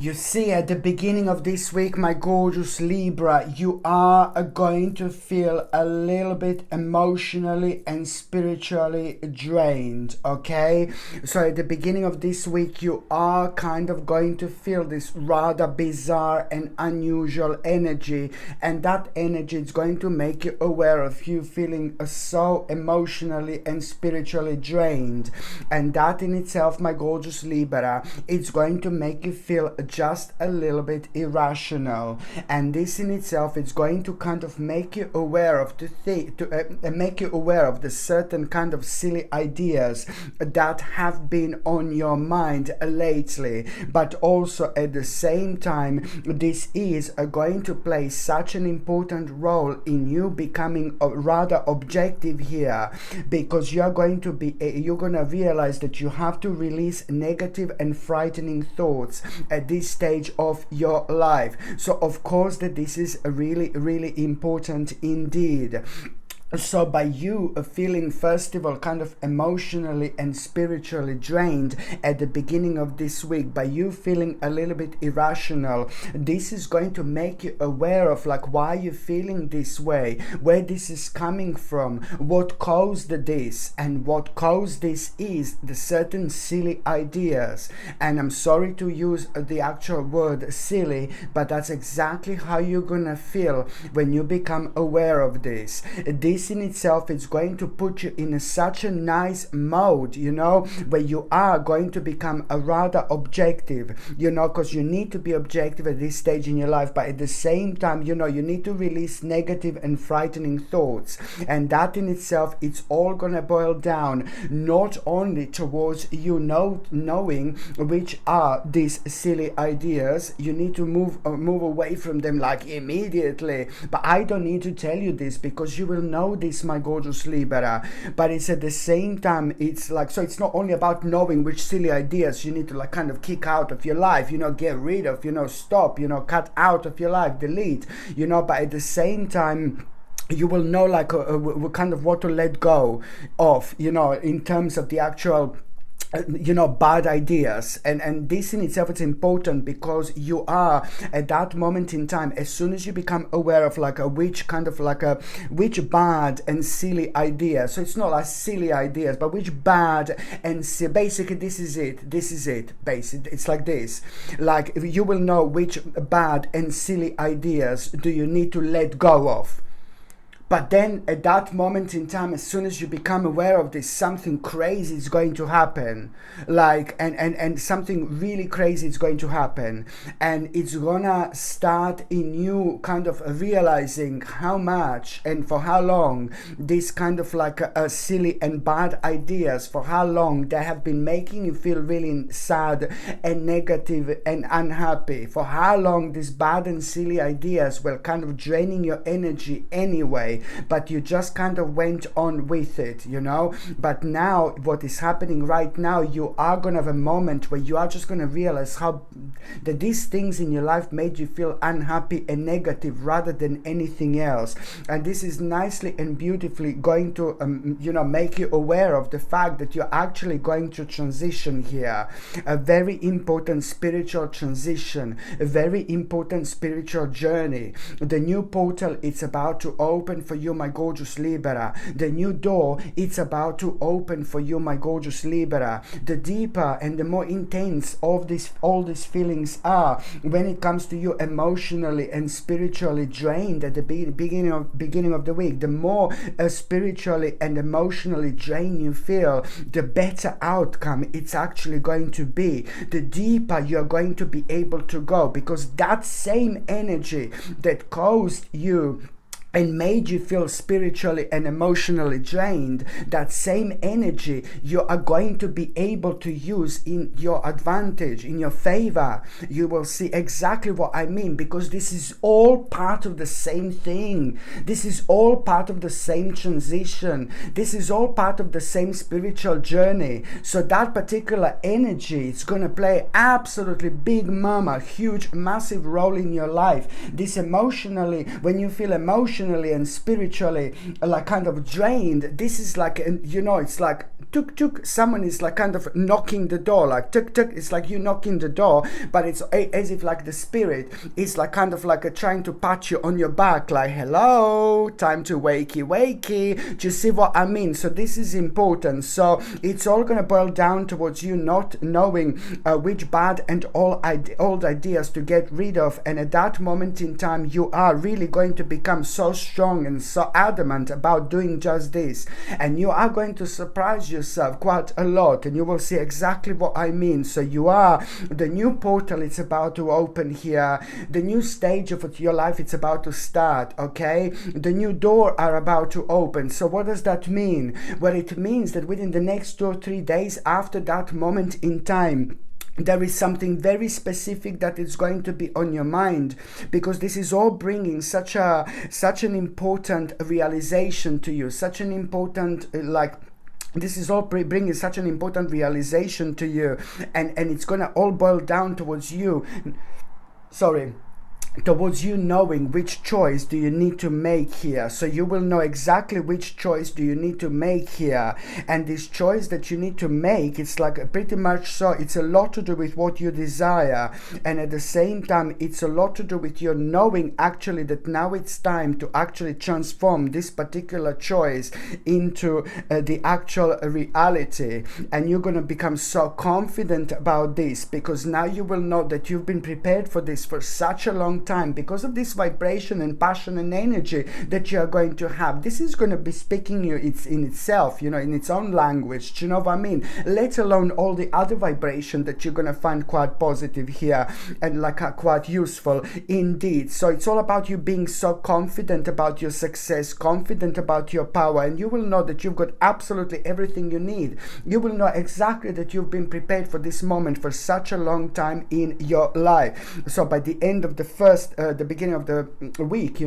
You see, at the beginning of this week, my gorgeous Libra, you are going to feel a little bit emotionally and spiritually drained, okay? So at the beginning of this week, you are kind of going to feel this rather bizarre and unusual energy, and that energy is going to make you aware of you feeling so emotionally and spiritually drained. And that in itself, my gorgeous Libra, it's going to make you feel just a little bit irrational, and this in itself is going to kind of make you aware of make you aware of the certain kind of silly ideas that have been on your mind lately. But also at the same time, this is going to play such an important role in you becoming rather objective here, because you're going to realize that you have to release negative and frightening thoughts at this stage of your life. So of course that this is really important indeed. So by you feeling, first of all, kind of emotionally and spiritually drained at the beginning of this week, by you feeling a little bit irrational, this is going to make you aware of like why you're feeling this way, where this is coming from, what caused this, and what caused this is the certain silly ideas. And I'm sorry to use the actual word silly, but that's exactly how you're gonna feel when you become aware of this. This in itself is going to put you in such a nice mode, you know, where you are going to become a rather objective, you know, because you need to be objective at this stage in your life, but at the same time, you know, you need to release negative and frightening thoughts. And that in itself, it's all gonna boil down not only towards you knowing which are these silly ideas. You need to move away from them like immediately, but I don't need to tell you this because you will know this, my gorgeous Libra. But it's at the same time, it's like, so it's not only about knowing which silly ideas you need to like kind of kick out of your life, you know, get rid of, you know, stop, you know, cut out of your life, delete, you know, but at the same time, you will know like kind of what to let go of, you know, in terms of the actual you know, bad ideas. And this in itself is important because you are at that moment in time, as soon as you become aware of like which bad and silly idea, so it's not like silly ideas, but which bad and basically this is it basically it's like this, like you will know which bad and silly ideas do you need to let go of. But then at that moment in time, as soon as you become aware of this, something crazy is going to happen. Like, and something really crazy is going to happen. And it's gonna start in you kind of realizing how much and for how long this kind of like silly and bad ideas, for how long they have been making you feel really sad and negative and unhappy. For how long these bad and silly ideas were kind of draining your energy anyway, but you just kind of went on with it, you know. But now what is happening right now, you are gonna have a moment where you are just gonna realize how that these things in your life made you feel unhappy and negative rather than anything else. And this is nicely and beautifully going to you know, make you aware of the fact that you're actually going to transition here, a very important spiritual transition, a very important spiritual journey. The new portal, it's about to open for you, my gorgeous Libra. The new door, it's about to open for you, my gorgeous Libra. The deeper and the more intense all these feelings are when it comes to you emotionally and spiritually drained at the beginning of the week, the more spiritually and emotionally drained you feel, the better outcome it's actually going to be. The deeper you're going to be able to go, because that same energy that caused you and made you feel spiritually and emotionally drained, that same energy you are going to be able to use in your advantage, in your favor. You will see exactly what I mean, because this is all part of the same thing. This is all part of the same transition. This is all part of the same spiritual journey. So that particular energy is going to play absolutely big mama, huge, massive role in your life. This emotionally, when you feel emotional, emotionally and spiritually like kind of drained, this is like, it's like tuk tuk, someone is like kind of knocking the door, like tuk tuk, it's like you knocking the door, but it's as if like the spirit is like kind of like trying to pat you on your back, like, hello, time to wakey wakey. Do you see what I mean? So this is important. So it's all going to boil down towards you not knowing which bad and old ideas to get rid of, and at that moment in time you are really going to become so strong and so adamant about doing just this, and you are going to surprise yourself quite a lot, and you will see exactly what I mean. So you are, the new portal, it's about to open here, the new stage of your life, it's about to start, okay? The new door are about to open. So what does that mean? Well, it means that within the next 2 or 3 days after that moment in time, there is something very specific that is going to be on your mind, because this is all bringing such an important realization to you, such an important this is all bringing such an important realization to you, and it's gonna all boil down towards you towards you knowing which choice do you need to make here. So you will know exactly which choice do you need to make here, and this choice that you need to make, it's like pretty much so, it's a lot to do with what you desire, and at the same time it's a lot to do with your knowing actually that now it's time to actually transform this particular choice into the actual reality, and you're going to become so confident about this, because now you will know that you've been prepared for this for such a long time, because of this vibration and passion and energy that you are going to have. This is going to be speaking you in itself, in its own language. Do you know what I mean? Let alone all the other vibration that you're going to find quite positive here and quite useful indeed. So it's all about you being so confident about your success, confident about your power, and you will know that you've got absolutely everything you need. You will know exactly that you've been prepared for this moment for such a long time in your life. So by the end of the beginning of the week,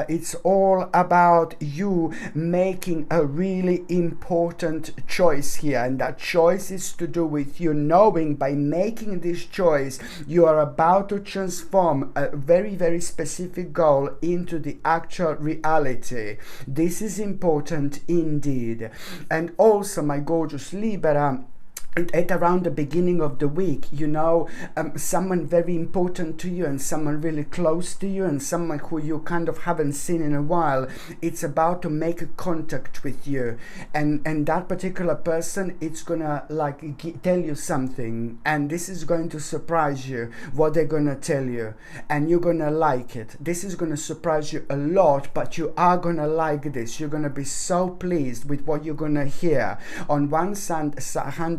it's all about you making a really important choice here, and that choice is to do with you knowing by making this choice you are about to transform a very, very specific goal into the actual reality. This is important indeed. And also, my gorgeous Libra, at around the beginning of the week, someone very important to you and someone really close to you and someone who you kind of haven't seen in a while, it's about to make a contact with you, and that particular person, it's gonna tell you something, and this is going to surprise you what they're gonna tell you, and you're gonna like it. This is gonna surprise you a lot, but you are gonna like this. You're gonna be so pleased with what you're gonna hear. On one hand,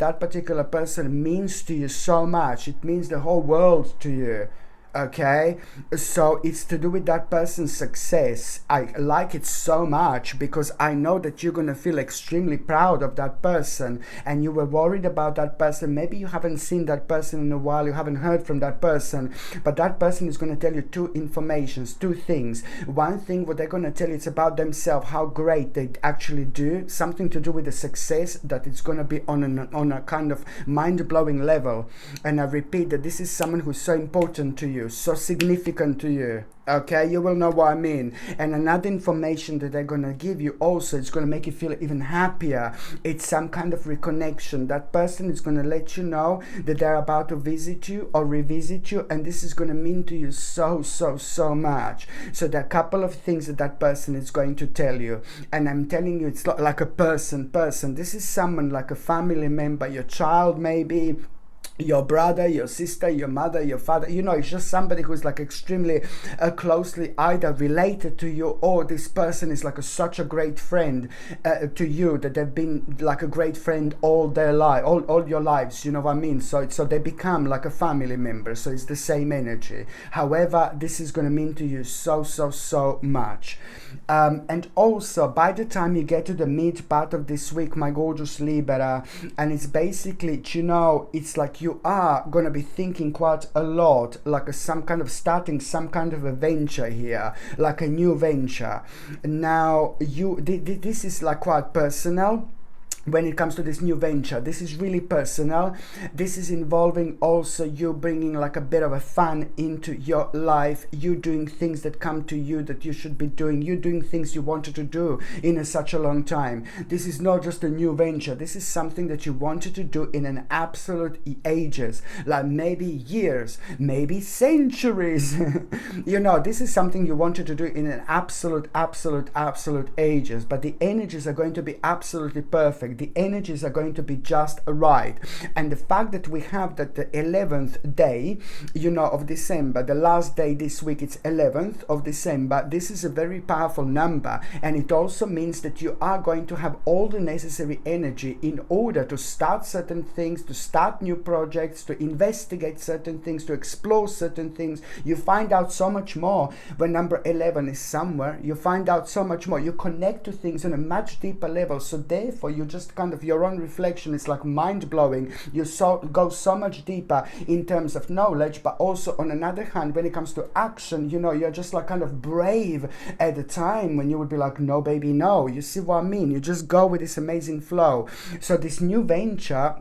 that particular person means to you so much. It means the whole world to you. Okay, so it's to do with that person's success. I like it so much because I know that you're going to feel extremely proud of that person, and you were worried about that person. Maybe you haven't seen that person in a while, you haven't heard from that person, but that person is going to tell you two things. One thing, what they're going to tell you, it's about themselves, how great they actually do, something to do with the success, that it's going to be on a kind of mind-blowing level. And I repeat that this is someone who's so important to you, so significant to you. Okay, you will know what I mean. And another information that they're gonna give you also, it's gonna make you feel even happier. It's some kind of reconnection. That person is gonna let you know that they're about to visit you or revisit you, and this is gonna mean to you so much. So there are a couple of things that person is going to tell you, and I'm telling you, it's not like a person. This is someone like a family member, your child maybe, your brother, your sister, your mother, your father. It's just somebody who's like extremely closely either related to you, or this person is like such a great friend to you, that they've been like a great friend all their life, all your lives. You know what I mean? So they become like a family member. So it's the same energy. However, this is going to mean to you so much. And also, by the time you get to the mid part of this week, my gorgeous Libra, and it's basically, it's like you are going to be thinking quite a lot, like starting some kind of a venture here, like a new venture. Now, this is like quite personal. when it comes to this new venture. This is really personal. This is involving also you bringing like a bit of a fun into your life, you doing things that come to you that you should be doing, you doing things you wanted to do in such a long time. This is not just a new venture. This is something that you wanted to do in an absolute ages, like maybe years, maybe centuries. You know, this is something you wanted to do in an absolute ages, but the energies are going to be absolutely perfect. The energies are going to be just right. And the fact that we have that the 11th day, you know, of December, the last day this week, it's 11th of December. This is a very powerful number, and it also means that you are going to have all the necessary energy in order to start certain things, to start new projects, to investigate certain things, to explore certain things. You find out so much more when number 11 is somewhere. You find out so much more. You connect to things on a much deeper level. So therefore, you just kind of, your own reflection is like mind-blowing. You go so much deeper in terms of knowledge, but also on another hand, when it comes to action, you know, you're just like kind of brave at the time when you would be like, no baby, no. You see what I mean? You just go with this amazing flow. So this new venture,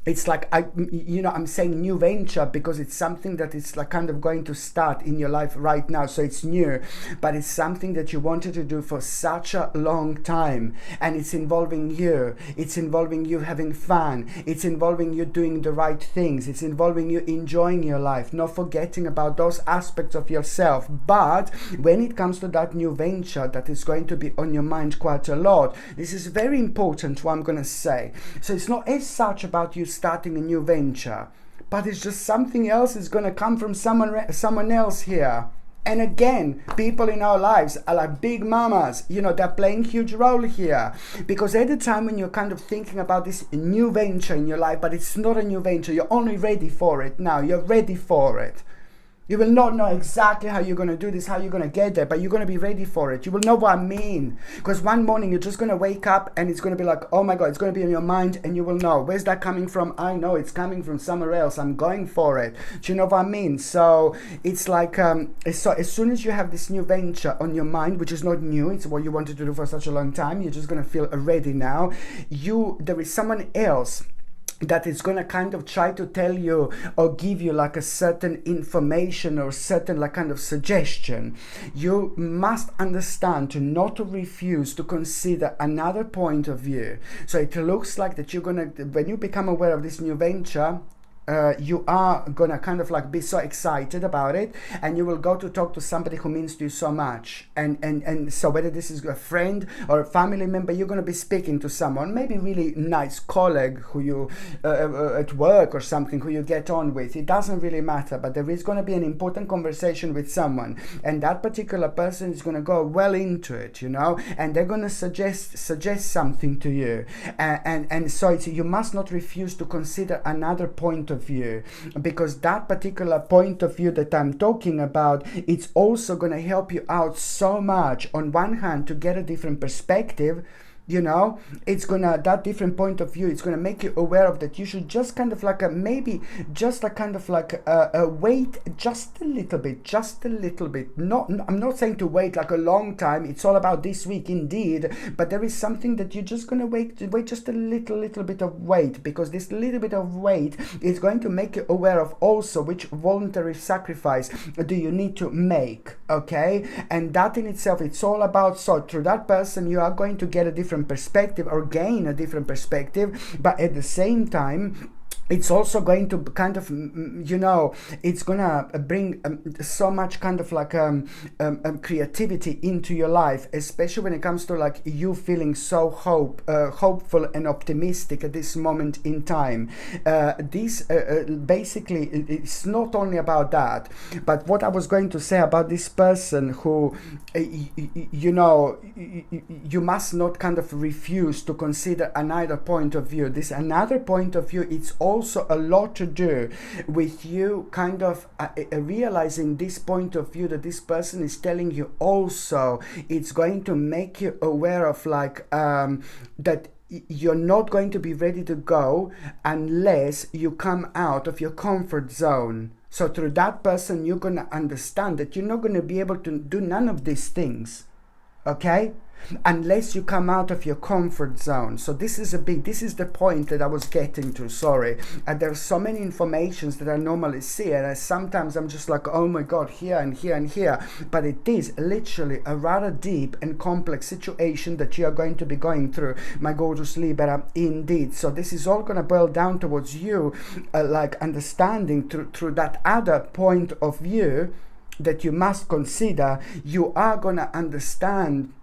it's like, I'm saying new venture because it's something that is like kind of going to start in your life right now. So it's new, but it's something that you wanted to do for such a long time. And it's involving you. It's involving you having fun. It's involving you doing the right things. It's involving you enjoying your life, not forgetting about those aspects of yourself. But when it comes to that new venture that is going to be on your mind quite a lot, this is very important, what I'm going to say. So it's not as such about you starting a new venture, but it's just something else is going to come from someone else here. And again, people in our lives are like big mamas, you know, they're playing huge role here. Because at the time when you're kind of thinking about this new venture in your life, but it's not a new venture, you're only ready for it now, you're ready for it. You will not know exactly how you're going to do this, how you're going to get there, but you're going to be ready for it. You will know what I mean. Because one morning you're just going to wake up and it's going to be like, oh my God, it's going to be in your mind, and you will know. Where's that coming from? I know it's coming from somewhere else. I'm going for it. Do you know what I mean? So it's like, so as soon as you have this new venture on your mind, which is not new, it's what you wanted to do for such a long time, you're just going to feel ready now. There is someone else that is going to kind of try to tell you or give you like a certain information or certain like kind of suggestion. You must understand to not to refuse to consider another point of view. So it looks like that you're going to, when you become aware of this new venture, you are gonna kind of like be so excited about it, and you will go to talk to somebody who means to you so much, and so whether this is a friend or a family member, you're gonna be speaking to someone, maybe really nice colleague who you at work or something, who you get on with. It doesn't really matter, but there is gonna be an important conversation with someone, and that particular person is gonna go well into it, you know, and they're gonna suggest something to you, and so you must not refuse to consider another point of view, because that particular point of view that I'm talking about, it's also going to help you out so much. On one hand, to get a different perspective, you know, it's gonna, that different point of view, it's gonna make you aware of that you should just kind of like maybe just a kind of like wait just a little bit. Not, I'm not saying to wait like a long time. It's all about this week indeed, but there is something that you're just gonna wait just a little bit of wait, because this little bit of wait is going to make you aware of also which voluntary sacrifice do you need to make, okay? And that in itself, it's all about, so through that person you are going to get a different perspective or gain a different perspective, but at the same time it's also going to kind of, you know, it's gonna bring so much kind of like creativity into your life, especially when it comes to like you feeling so hopeful and optimistic at this moment in time. This basically, it's not only about that, but what I was going to say about this person who, you know, you must not kind of refuse to consider another point of view. This another point of view, it's also a lot to do with you kind of realizing this point of view that this person is telling you. Also, it's going to make you aware of like that you're not going to be ready to go unless you come out of your comfort zone. So through that person, you're going to understand that you're not going to be able to do none of these things. Okay? unless you come out of your comfort zone. So this is the point that I was getting to, sorry. There's so many informations that I normally see, and sometimes I'm just like, oh my God, here and here and here. But it is literally a rather deep and complex situation that you are going to be going through, my gorgeous Libra, indeed. So this is all going to boil down towards you, like understanding through that other point of view that you must consider. You are going to understand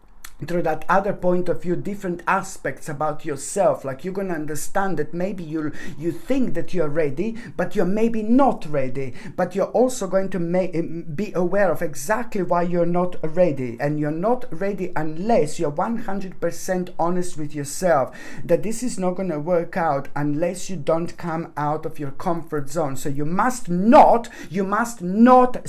through that other point of view different aspects about yourself. Like you're going to understand that maybe you think that you're ready, but you're maybe not ready. But you're also going to be aware of exactly why you're not ready. And you're not ready unless you're 100% honest with yourself that this is not going to work out unless you don't come out of your comfort zone. So you must not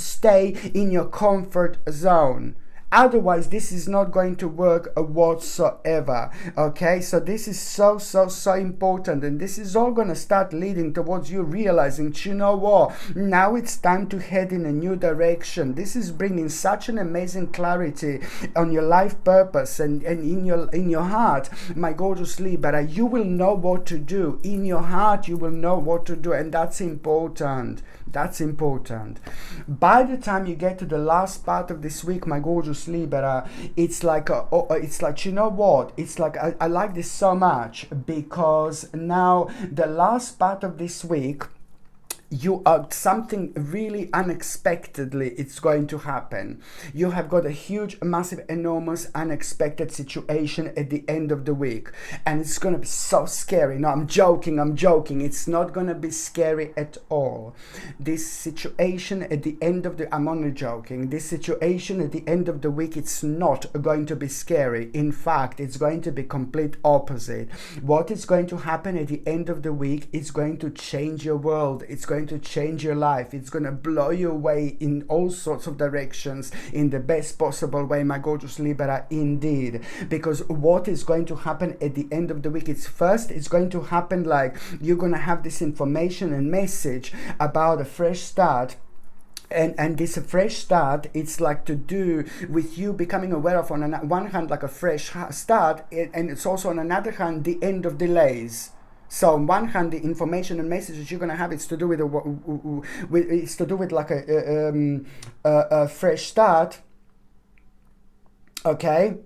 stay in your comfort zone. Otherwise, this is not going to work whatsoever. Okay, so this is so important, and this is all going to start leading towards you realizing, you know what, now it's time to head in a new direction. This is bringing such an amazing clarity on your life purpose and in your heart, my gorgeous Libra. You will know what to do. In your heart, you will know what to do, and that's important. That's important. By the time you get to the last part of this week, my gorgeous Libra, it's like you know what? It's like I like this so much because now the last part of this week, you are something really unexpectedly it's going to happen. You have got a huge, massive, enormous, unexpected situation at the end of the week, and it's going to be so scary. No, I'm joking. It's not going to be scary at all. This situation at the end of the I'm only joking. This situation at the end of the week, it's not going to be scary. In fact, it's going to be complete opposite. What is going to happen at the end of the week is going to change your world. It's going to change your life. It's going to blow you away in all sorts of directions in the best possible way, my gorgeous Libra, indeed. Because what is going to happen at the end of the week, it's going to happen like you're going to have this information and message about a fresh start. And this fresh start, it's like to do with you becoming aware of, on one hand, like a fresh start, and it's also on another hand, the end of delays. So on one hand, the information and messages you're going to have, it's to do with like a fresh start. Okay.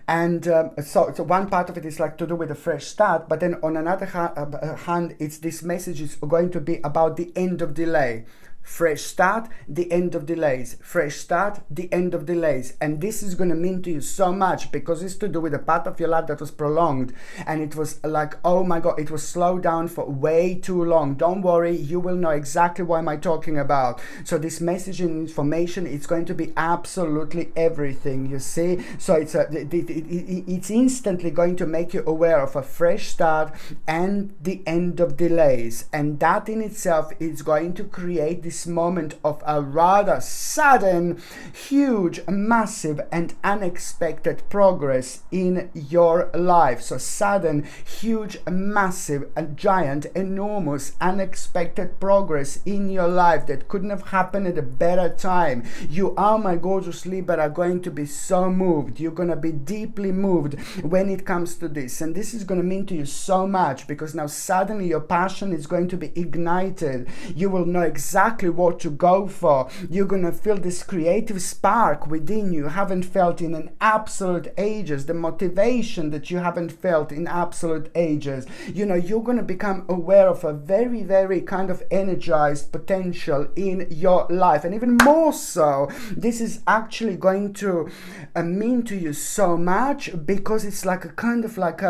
And so one part of it is like to do with a fresh start, but then on another hand, it's this message is going to be about the end of delay. Fresh start, the end of delays. Fresh start, the end of delays. And this is going to mean to you so much because it's to do with a part of your life that was prolonged. And it was like, oh my God, it was slowed down for way too long. Don't worry, you will know exactly what am I talking about. So this message and information, it's going to be absolutely everything, you see. So it's instantly going to make you aware of a fresh start and the end of delays. And that in itself is going to create this moment of a rather sudden, huge, massive, and unexpected progress in your life. So sudden, huge, massive, giant, enormous, unexpected progress in your life that couldn't have happened at a better time. You are, my gorgeous Libra, going to be so moved. You're going to be deeply moved when it comes to this. And this is going to mean to you so much because now suddenly your passion is going to be ignited. You will know exactly what to go for. You're gonna feel this creative spark within you haven't felt in an absolute ages, the motivation that you haven't felt in absolute ages. You know, you're gonna become aware of a very, very kind of energized potential in your life. And even more so, this is actually going to mean to you so much because it's like a kind of like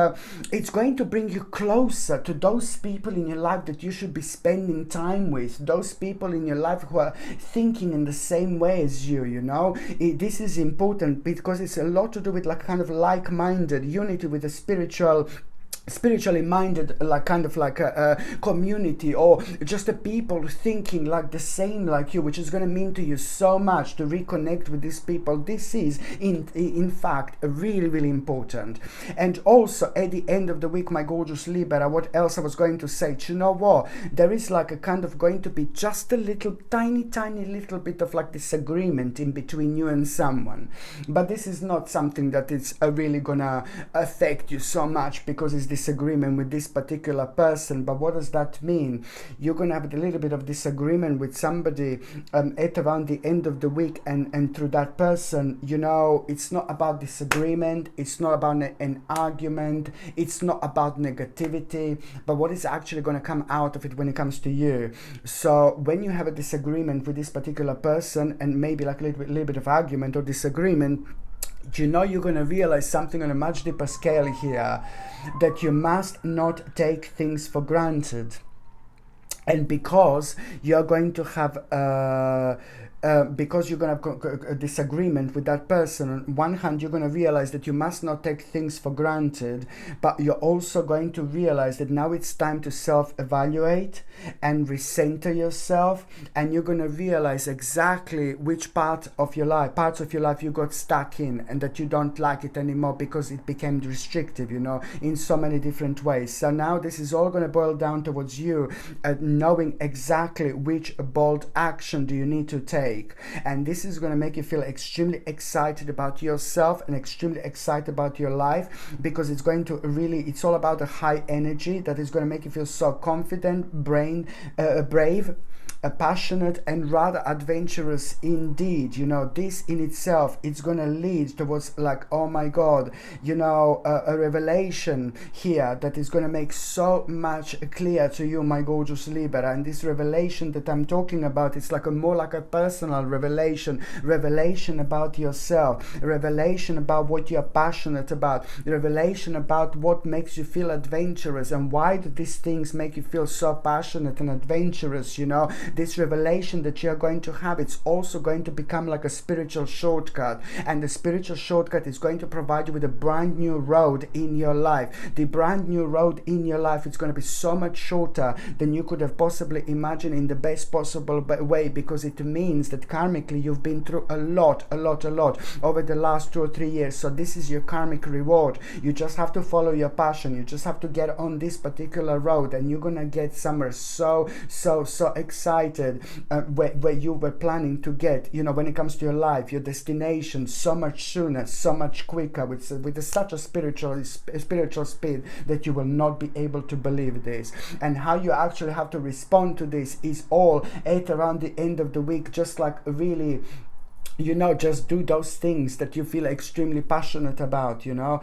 it's going to bring you closer to those people in your life that you should be spending time with, those people in your life who are thinking in the same way as you, you know. This is important because it's a lot to do with like kind of like-minded unity with the spiritual spiritually minded, like kind of like a community, or just the people thinking like the same like you, which is going to mean to you so much to reconnect with these people. This is in fact really, really important. And also at the end of the week, my gorgeous Libra, what else I was going to say, do you know what, there is like a kind of going to be just a little tiny little bit of like disagreement in between you and someone, but this is not something that is really gonna affect you so much because it's disagreement with this particular person. But what does that mean? You're gonna have a little bit of disagreement with somebody at around the end of the week, and through that person, you know, it's not about disagreement, it's not about an argument, it's not about negativity, but what is actually going to come out of it when it comes to you. So when you have a disagreement with this particular person, and maybe like a little bit of argument or disagreement, you know, you're going to realize something on a much deeper scale here, that you must not take things for granted. And because you're going to have because you're going to have a disagreement with that person, on one hand you're going to realize that you must not take things for granted, but you're also going to realize that now it's time to self-evaluate and recenter yourself, and you're going to realize exactly which parts of your life you got stuck in, and that you don't like it anymore because it became restrictive, you know, in so many different ways. So now this is all going to boil down towards you knowing exactly which bold action do you need to take. And this is going to make you feel extremely excited about yourself and extremely excited about your life, because it's going to really, it's all about a high energy that is going to make you feel so confident, brave, passionate, and rather adventurous indeed. You know, this in itself, it's going to lead towards like, oh my god, you know, a revelation here that is going to make so much clear to you, my gorgeous Libra. And this revelation that I'm talking about, it's like more like a personal revelation about yourself, revelation about what you're passionate about, revelation about what makes you feel adventurous, and why do these things make you feel so passionate and adventurous. You know, this revelation that you're going to have, it's also going to become like a spiritual shortcut, and the spiritual shortcut is going to provide you with a brand new road in your life. The brand new road in your life is going to be so much shorter than you could have possibly imagined, in the best possible way, because it means that karmically you've been through a lot over the last 2 or 3 years. So this is your karmic reward. You just have to follow your passion, you just have to get on this particular road, and you're gonna get somewhere so excited where you were planning to get, you know, when it comes to your life, your destination, so much sooner, so much quicker, with such a spiritual speed that you will not be able to believe this. And how you actually have to respond to this is all at around the end of the week. Just like really, you know, just do those things that you feel extremely passionate about, you know,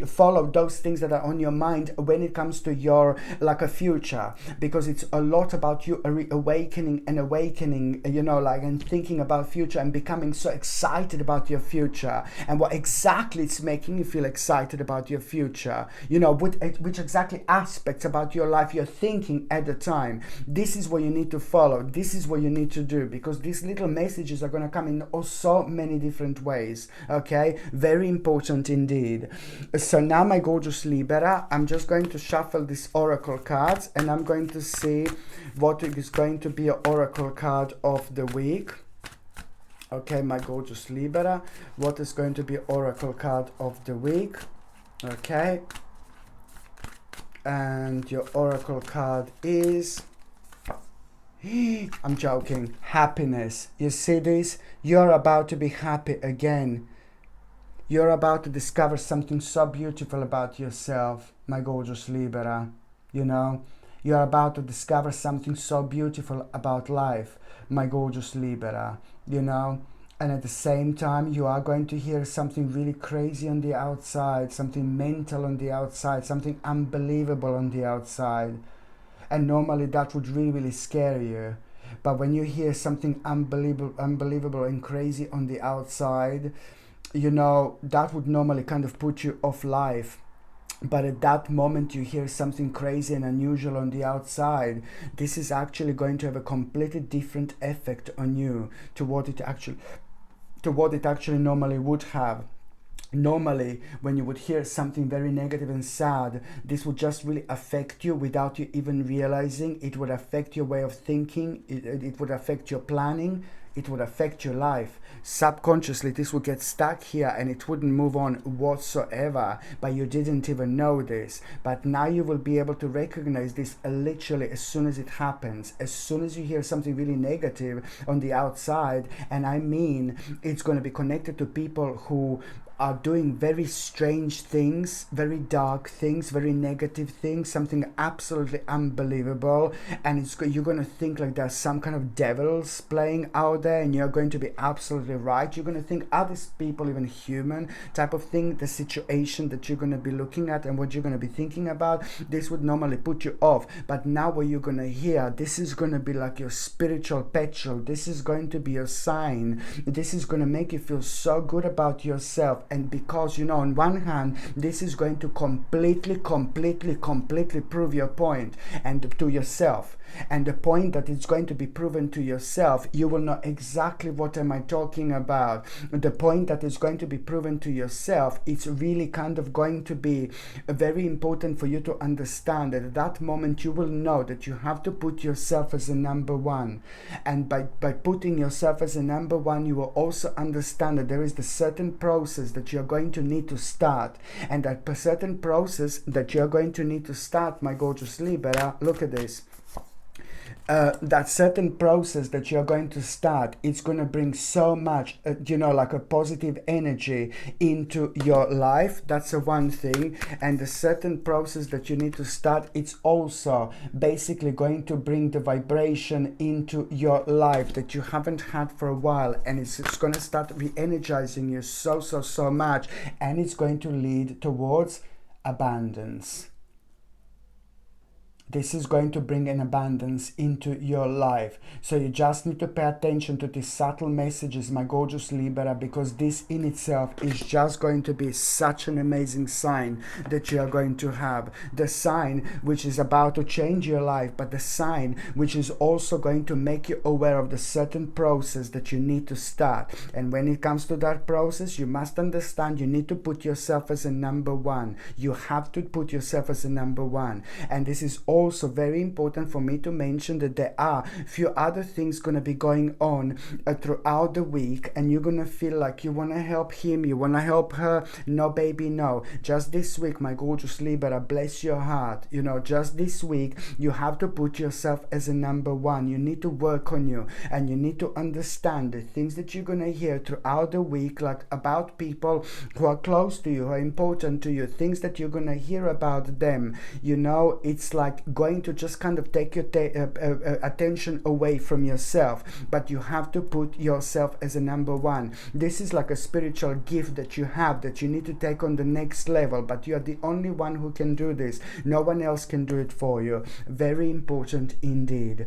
follow those things that are on your mind when it comes to your like a future, because it's a lot about you awakening, you know, like, and thinking about future and becoming so excited about your future, and what exactly it's making you feel excited about your future, you know, which exactly aspects about your life you're thinking at the time. This is what you need to follow, this is what you need to do, because these little messages are going to come in so many different ways. Okay, very important indeed. So now, my gorgeous Libra, I'm just going to shuffle these oracle cards, and I'm going to see what is going to be an oracle card of the week. Okay, my gorgeous Libra, what is going to be oracle card of the week? Okay, and your oracle card is, I'm joking, happiness. You see this? You're about to be happy again. You're about to discover something so beautiful about yourself, my gorgeous Libra. You know, you're about to discover something so beautiful about life, my gorgeous Libra. You know, and at the same time, you are going to hear something really crazy on the outside, something mental on the outside, something unbelievable on the outside. And normally that would really scare you. But when you hear something unbelievable and crazy on the outside, you know, that would normally kind of put you off life. But at that moment you hear something crazy and unusual on the outside, this is actually going to have a completely different effect on you to what it actually normally would have. Normally, when you would hear something very negative and sad, this would just really affect you without you even realizing. It would affect your way of thinking, it would affect your planning, it would affect your life. Subconsciously, this would get stuck here and it wouldn't move on whatsoever, but you didn't even know this. But now you will be able to recognize this literally as soon as it happens. As soon as you hear something really negative on the outside, and I mean it's going to be connected to people who are doing very strange things, very dark things, very negative things, something absolutely unbelievable, and you're going to think like there's some kind of devils playing out there, and you're going to be absolutely right. You're going to think, are these people even human, type of thing. The situation that you're going to be looking at and what you're going to be thinking about, this would normally put you off. But now what you're going to hear, this is going to be like your spiritual petrol. This is going to be your sign. This is going to make you feel so good about yourself. And because, on one hand, this is going to completely prove your point and to yourself. And the point that it's going to be proven to yourself, you will know exactly what am I talking about. The point that is going to be proven to yourself, it's really kind of going to be very important for you to understand that at that moment you will know that you have to put yourself as a number one. And by putting yourself as a number one, you will also understand that there is the certain process that you're going to need to start. And that certain process that you're going to need to start, my gorgeous Libra, look at this. That certain process that you're going to start, it's going to bring so much, like a positive energy into your life. That's the one thing. And the certain process that you need to start, it's also basically going to bring the vibration into your life that you haven't had for a while. And it's going to start re-energizing you so much. And it's going to lead towards abundance. This is going to bring an abundance into your life. So you just need to pay attention to these subtle messages, my gorgeous Libra, because this in itself is just going to be such an amazing sign that you are going to have. The sign which is about to change your life, but the sign which is also going to make you aware of the certain process that you need to start. And when it comes to that process, you must understand you need to put yourself as a number one. You have to put yourself as a number one. And this is also very important for me to mention that there are a few other things going to be going on throughout the week, and you're going to feel like you want to help him, you want to help her. No, baby, no. Just this week, my gorgeous Libra, bless your heart. Just this week, you have to put yourself as a number one. You need to work on you, and you need to understand the things that you're going to hear throughout the week, like about people who are close to you, who are important to you, things that you're going to hear about them. It's like going to just kind of take your attention away from yourself, but you have to put yourself as a number one. This is like a spiritual gift that you have that you need to take on the next level, but you are the only one who can do this. No one else can do it for you. Very important indeed.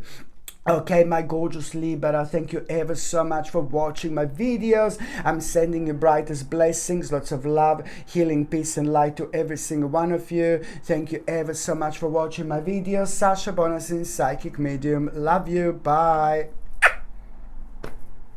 Okay, my gorgeous Libra, thank you ever so much for watching my videos. I'm sending you brightest blessings, lots of love, healing, peace and light to every single one of you. Thank you ever so much for watching my videos. Sasha Bonasin, Psychic Medium. Love you. Bye.